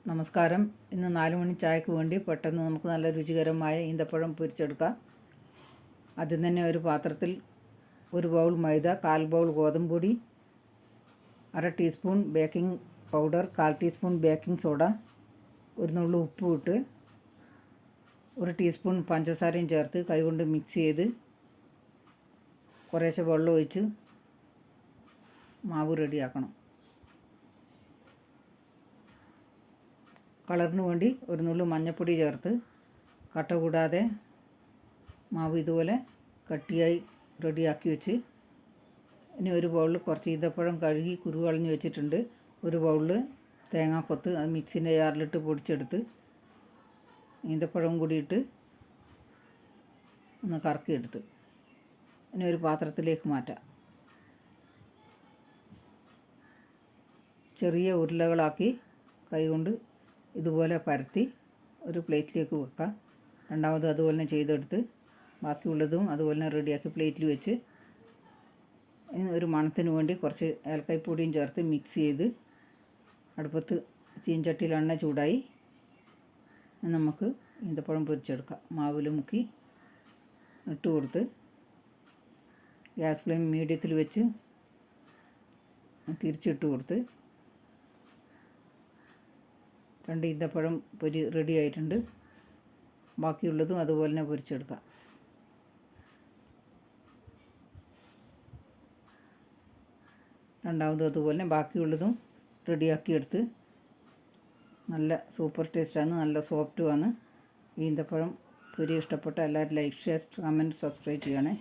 നമസ്കാരം. ഇന്ന് 4 മണി ചായക്ക് വേണ്ടി പെട്ടെന്ന് നമുക്ക് നല്ല രുചികരമായ ഈന്തപ്പഴം പൊരിച്ചെടുക്കാം. ആദ്യം തന്നെ ഒരു പാത്രത്തിൽ 1 ബൗൾ മൈദ, 1/4 ബൗൾ ഗോതമ്പ് പൊടി, 1/2 teaspoon baking powder, 1/4 teaspoon baking soda, ഒരു നുള്ളു ഉപ്പ് ഇട്ട് 1 ടീസ്പൂൺ പഞ്ചസാരയും ചേർത്ത് കൈകൊണ്ട് മിക്സ് ചെയ്ത് കുറേശ്ശെ വെള്ളം ഒഴിച്ച് മാവ് റെഡിയാക്കണം. കളറിന് വേണ്ടി ഒരു നുള്ളു മഞ്ഞൾപ്പൊടി ചേർത്ത് കട്ട കൂടാതെ മാവ് ഇതുപോലെ കട്ടിയായി റെഡിയാക്കി വെച്ച് ഇനി ഒരു ബൗളിൽ കുറച്ച് ഈന്തപ്പഴം കഴുകി കുരു കളഞ്ഞ് വെച്ചിട്ടുണ്ട്. ഒരു ബൗളിൽ തേങ്ങാക്കൊത്ത് അത് മിക്സിൻ്റെ ജാറിലിട്ട് പൊടിച്ചെടുത്ത് ഈന്തപ്പഴം കൂടിയിട്ട് ഒന്ന് കറക്കിയെടുത്ത് ഇനി ഒരു പാത്രത്തിലേക്ക് മാറ്റാം. ചെറിയ ഉരുളകളാക്കി കൈകൊണ്ട് ഇതുപോലെ പരത്തി ഒരു പ്ലേറ്റിലേക്ക് വെക്കാം. രണ്ടാമത് അതുപോലെ തന്നെ ചെയ്തെടുത്ത് ബാക്കിയുള്ളതും അതുപോലെ തന്നെ റെഡിയാക്കി പ്ലേറ്റിൽ വെച്ച് ഒരു മണത്തിന് വേണ്ടി കുറച്ച് ഏലക്കായ്പ്പൊടിയും ചേർത്ത് മിക്സ് ചെയ്ത് അടുപ്പത്ത് ചീൻചട്ടിയിൽ എണ്ണ ചൂടായി നമുക്ക് ഈന്തപ്പഴം പൊരിച്ചെടുക്കാം. മാവിൽ മുക്കി ഇട്ട് കൊടുത്ത് ഗ്യാസ് ഫ്ലെയിം മീഡിയത്തിൽ വെച്ച് തിരിച്ചിട്ട് കൊടുത്ത് 2 ഈന്തപ്പഴം പൊരി റെഡി ആയിട്ടുണ്ട്. ബാക്കിയുള്ളതും അതുപോലെ തന്നെ പൊരിച്ചെടുക്കാം. രണ്ടാമതും അതുപോലെ തന്നെ ബാക്കിയുള്ളതും റെഡിയാക്കിയെടുത്ത് നല്ല സൂപ്പർ ടേസ്റ്റാണ്, നല്ല സോഫ്റ്റുമാണ്. ഈന്തപ്പഴം പൊരി ഇഷ്ടപ്പെട്ട എല്ലാവരും ലൈക്ക്, ഷെയർ, കമൻറ്റ്, സബ്സ്ക്രൈബ് ചെയ്യണേ.